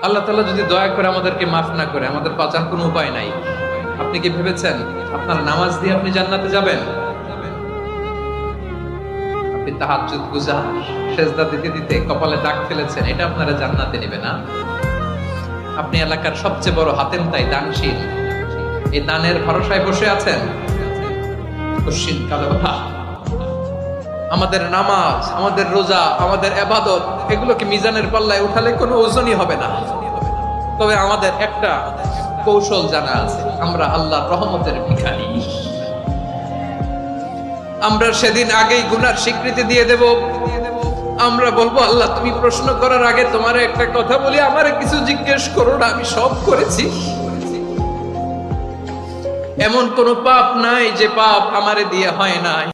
আল্লাহ তাআলা যদি দয়া করে আমাদেরকে মাফ না করে, আমাদের বাঁচার কোনো উপায় নাই। আপনি কি ভেবেছেন আপনার নামাজ দিয়ে আপনি জান্নাতে যাবেন? আপনি তাহাজ্জুদ গুজার, সেজদা দিতে দিতে কপালে দাগ ফেলেছেন, এটা আপনারা জান্নাতে নেবে না? আপনি এলাকার সবচেয়ে বড় হাতেম তাই দানশীল, এই দানের ভরসায় বসে আছেন। কশিন কালো কথা। আমাদের নামাজ, আমাদের রোজা, আমাদের ইবাদত, এগুলোকে মিজানের পাল্লায় উঠালে কোনো ওজনই হবে না। তবে আমাদের একটা কৌশল জানা আছে, আমরা আল্লাহর রহমতের ভিখারি। আমরা সেদিন আগেই গুনার স্বীকৃতি দিয়ে দেব। আমরা বলবো, আল্লাহ তুমি প্রশ্ন করার আগে তোমার একটা কথা বলি, আমারে কিছু জিজ্ঞেস করো না, আমি সব করেছি। এমন কোন পাপ নাই যে পাপ আমারে দিয়ে হয় নাই।